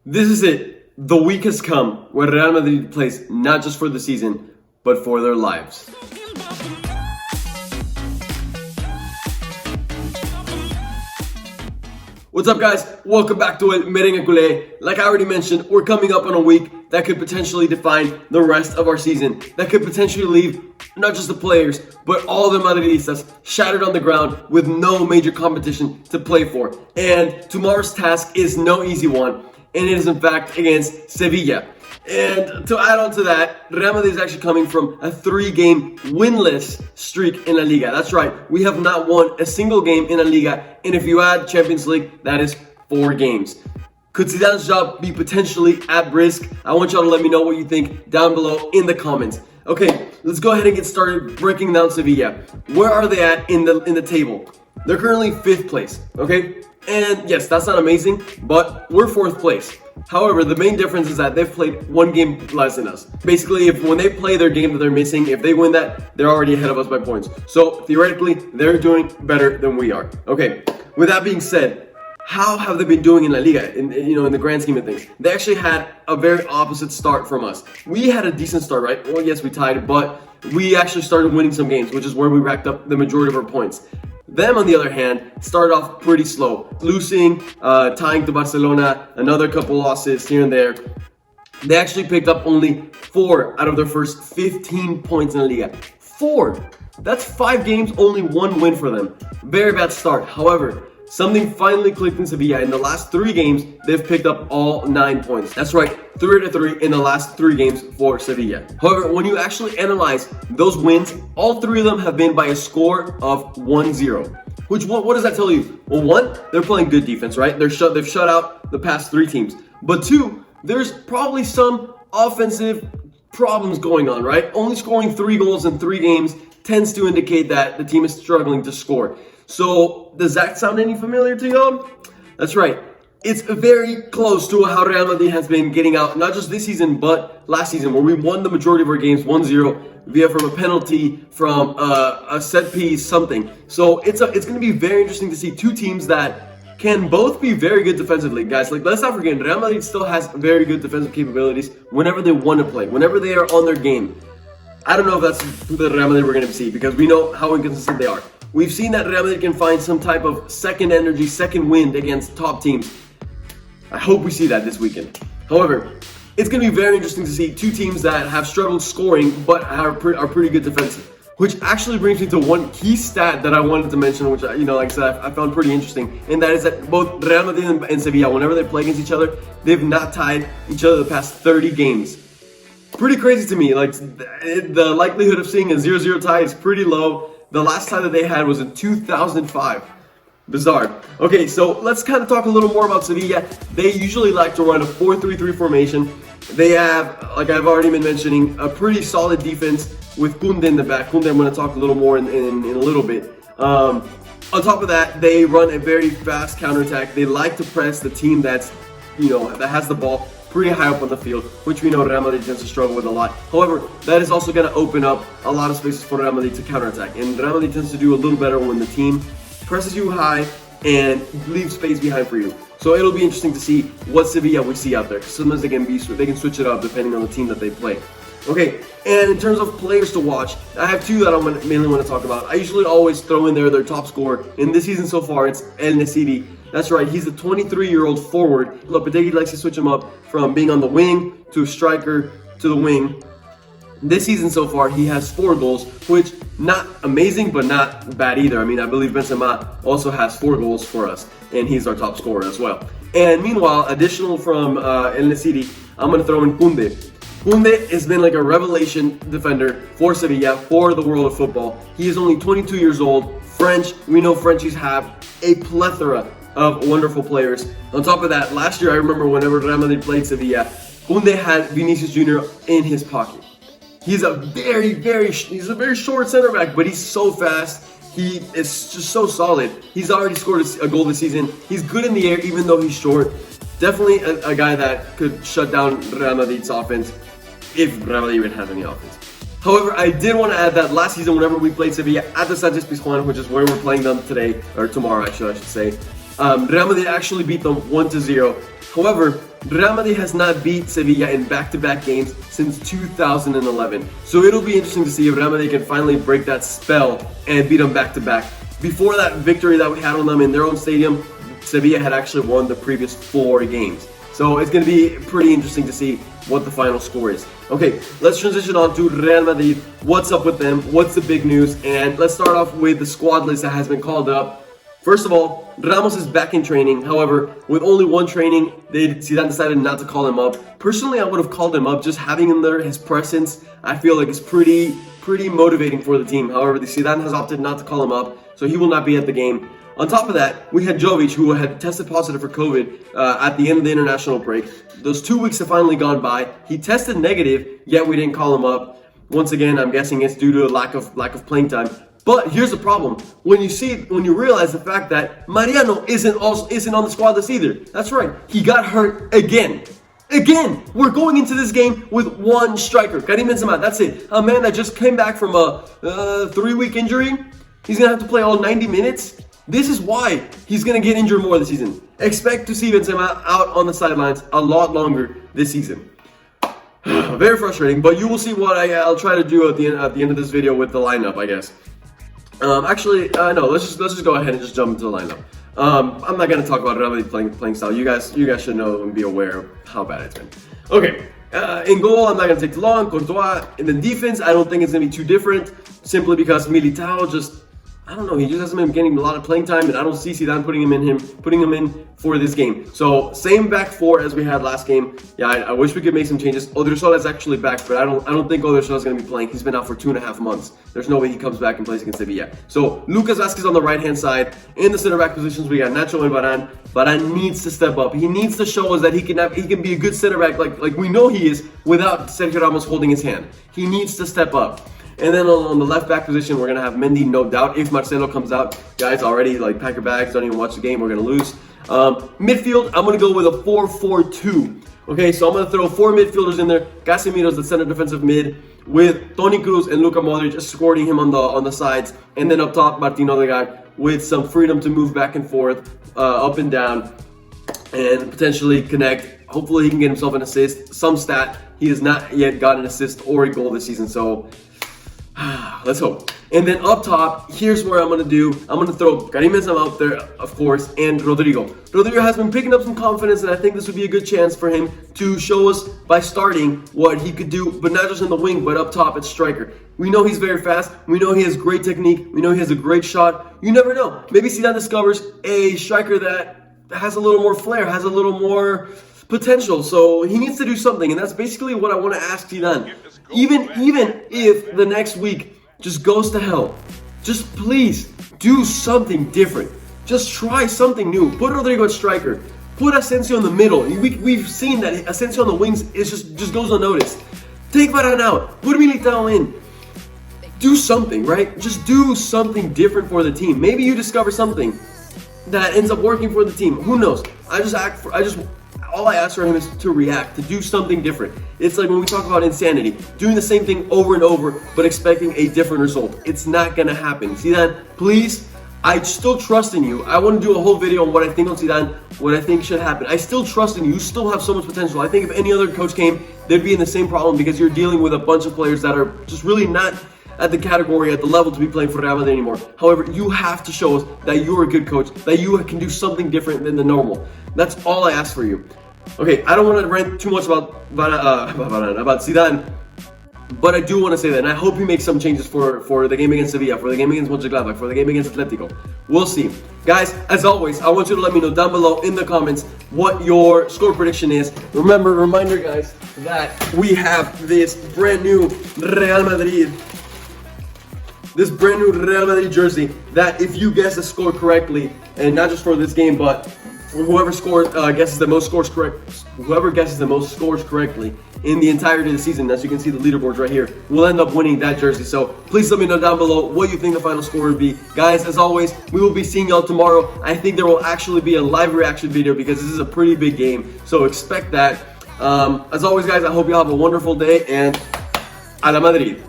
This is it. The week has come where Real Madrid plays not just for the season, but for their lives. What's up, guys? Welcome back to El Merengue Culé. Like I already mentioned, we're coming up on a week that could potentially define the rest of our season. That could potentially leave not just the players, but all the Madridistas shattered on the ground with no major competition to play for. And tomorrow's task is no easy one, and it is in fact against Sevilla. And to add on to that, Real Madrid is actually coming from a 3-game winless streak in La Liga. That's right, we have not won a single game in La Liga, and if you add Champions League, that is 4 games. Could Zidane's job be potentially at risk? I want y'all to let me know what you think down below in the comments. Okay, let's go ahead and get started breaking down Sevilla. Where are they at in the table? They're currently 5th place, okay? And yes, that's not amazing, but we're 4th place. However, the main difference is that they've played 1 game less than us. Basically, when they play their game that they're missing, if they win that, they're already ahead of us by points. So theoretically, they're doing better than we are. Okay, with that being said, how have they been doing in La Liga, in the grand scheme of things? They actually had a very opposite start from us. We had a decent start, right? Well, yes, we tied, but we actually started winning some games, which is where we racked up the majority of our points. Them, on the other hand, started off pretty slow, losing, tying to Barcelona, another couple losses here and there. They actually picked up only 4 out of their first 15 points in La Liga. 4! That's 5 games, only 1 win for them. Very bad start. However, something finally clicked in Sevilla. In the last 3 games, they've picked up all 9 points. That's right, 3-3 in the last 3 games for Sevilla. However, when you actually analyze those wins, all 3 of them have been by a score of 1-0. Which, what does that tell you? Well, 1, they're playing good defense, right? They've shut out the past 3 teams. But 2, there's probably some offensive problems going on, right? Only scoring 3 goals in 3 games tends to indicate that the team is struggling to score. So, does that sound any familiar to y'all? That's right. It's very close to how Real Madrid has been getting out, not just this season, but last season, where we won the majority of our games 1-0 from a penalty, from a set piece, something. So, it's going to be very interesting to see 2 teams that can both be very good defensively. Guys, let's not forget, Real Madrid still has very good defensive capabilities whenever they want to play, whenever they are on their game. I don't know if that's the Real Madrid we're going to see, because we know how inconsistent they are. We've seen that Real Madrid can find some type of second energy, second wind against top teams. I hope we see that this weekend. However, it's going to be very interesting to see 2 teams that have struggled scoring but are pretty good defensive. Which actually brings me to one key stat that I wanted to mention, which like I said, I found pretty interesting, and that is that both Real Madrid and Sevilla, whenever they play against each other, they've not tied each other the past 30 games. Pretty crazy to me. Like, the likelihood of seeing a 0-0 tie is pretty low. The last time that they had was in 2005. Bizarre. Okay, so let's kind of talk a little more about Sevilla. They usually like to run a 4-3-3 formation. They have, like I've already been mentioning, a pretty solid defense with Koundé in the back. Koundé, I'm going to talk a little more in a little bit. On top of that, they run a very fast counterattack. They like to press the team that's, that has the ball pretty high up on the field, which we know Real Madrid tends to struggle with a lot. However, that is also going to open up a lot of spaces for Real Madrid to counterattack. And Real Madrid tends to do a little better when the team presses you high and leaves space behind for you. So it'll be interesting to see what Sevilla we see out there. Sometimes they can switch it up depending on the team that they play. Okay, and in terms of players to watch, I have 2 that I mainly want to talk about. I usually always throw in there their top scorer. In this season so far, it's El Nesiri. That's right, he's a 23-year-old forward. Lopetegui likes to switch him up from being on the wing to a striker to the wing. This season so far, he has 4 goals, which not amazing, but not bad either. I mean, I believe Benzema also has 4 goals for us, and he's our top scorer as well. And meanwhile, additional from El Nesiri, I'm going to throw in Koundé. Koundé has been like a revelation defender for Sevilla, for the world of football. He is only 22 years old, French. We know Frenchies have a plethora of wonderful players. On top of that, last year I remember whenever Real Madrid played Sevilla, Koundé had Vinicius Jr. in his pocket. He's a very short center back, but he's so fast. He is just so solid. He's already scored a goal this season. He's good in the air, even though he's short. Definitely a guy that could shut down Real Madrid's offense, if Real Madrid even has any offense. However, I did want to add that last season, whenever we played Sevilla at the Sanchez Pizjuan, which is where we're playing them today, or tomorrow, I should say, Real Madrid actually beat them 1-0. However, Real Madrid has not beat Sevilla in back-to-back games since 2011. So it'll be interesting to see if Real Madrid can finally break that spell and beat them back-to-back. Before that victory that we had on them in their own stadium, Sevilla had actually won the previous 4 games. So it's going to be pretty interesting to see what the final score is. Okay, let's transition on to Real Madrid. What's up with them? What's the big news? And let's start off with the squad list that has been called up. First of all, Ramos is back in training. However, with only one training, Zidane decided not to call him up. Personally, I would have called him up. Just having him there, his presence, I feel like is pretty motivating for the team. However, the Zidane has opted not to call him up, so he will not be at the game. On top of that, we had Jovic, who had tested positive for COVID at the end of the international break. Those 2 weeks have finally gone by. He tested negative, yet we didn't call him up. Once again, I'm guessing it's due to a lack of playing time. But here's the problem: when you realize the fact that Mariano isn't on the squad list either. That's right, he got hurt again. Again, we're going into this game with one striker, Karim Benzema. That's it. A man that just came back from a 3-week injury. He's gonna have to play all 90 minutes. This is why he's gonna get injured more this season. Expect to see Benzema out on the sidelines a lot longer this season. Very frustrating, but you will see what I'll try to do at the end of this video with the lineup, I guess. No, let's just go ahead and just jump into the lineup. I'm not gonna talk about Real Madrid playing style. You guys should know and be aware of how bad it's been. Okay, in goal, I'm not gonna take too long. Courtois. In the defense, I don't think it's gonna be too different, simply because Militao I don't know, he just hasn't been getting a lot of playing time, and I don't see Zidane putting him in for this game. So same back 4 as we had last game. Yeah, I wish we could make some changes. Odriozola is actually back, but I don't think Odriozola is going to be playing. He's been out for 2.5 months. There's no way he comes back and plays against Sevilla. So Lucas Vázquez on the right-hand side. In the center back positions, we got Nacho and Varane. Varane needs to step up. He needs to show us that he can be a good center back, like we know he is, without Sergio Ramos holding his hand. He needs to step up. And then on the left back position, we're going to have Mendy, no doubt. If Marcelo comes out, guys, already pack your bags, don't even watch the game, we're going to lose. Midfield, I'm going to go with a 4-4-2. Okay, so I'm going to throw 4 midfielders in there. Casemiro's the center defensive mid, with Toni Kroos and Luka Modric escorting him on the sides. And then up top, Martin Odegaard with some freedom to move back and forth, up and down, and potentially connect. Hopefully he can get himself an assist, some stat. He has not yet gotten an assist or a goal this season, so let's hope. And then up top, here's where I'm going to throw Karim Benzema out there, of course, and Rodrigo. Rodrigo has been picking up some confidence, and I think this would be a good chance for him to show us by starting what he could do, but not just in the wing, but up top at striker. We know he's very fast. We know he has great technique. We know he has a great shot. You never know. Maybe Zidane discovers a striker that has a little more flair, has a little more potential. So he needs to do something, and that's basically what I want to ask Zidane. Even if the next week just goes to hell, just please do something different. Just try something new. Put Rodrigo at striker. Put Asensio in the middle. We've seen that Asensio on the wings just goes unnoticed. Take Varane out. Put Militao in. Do something, right? Just do something different for the team. Maybe you discover something that ends up working for the team. Who knows? All I ask for him is to react, to do something different. It's like when we talk about insanity, doing the same thing over and over, but expecting a different result. It's not gonna happen. Zidane, please, I still trust in you. I want to do a whole video on what I think on Zidane, what I think should happen. I still trust in you. You still have so much potential. I think if any other coach came, they'd be in the same problem because you're dealing with a bunch of players that are just really not at the category, at the level to be playing for Real Madrid anymore. However, you have to show us that you're a good coach, that you can do something different than the normal. That's all I ask for you. Okay, I don't want to rant too much about Zidane, but I do want to say that, and I hope he makes some changes for the game against Sevilla, for the game against Mönchengladbach, for the game against Atletico. We'll see. Guys, as always, I want you to let me know down below in the comments what your score prediction is. Reminder, guys, that we have this brand new Real Madrid jersey that if you guess the score correctly, and not just for this game, but whoever guesses the most scores correctly in the entirety of the season, as you can see the leaderboards right here, will end up winning that jersey. So please let me know down below what you think the final score would be. Guys, as always, we will be seeing y'all tomorrow. I think there will actually be a live reaction video because this is a pretty big game, so expect that. As always, guys, I hope you all have a wonderful day, and a la Madrid.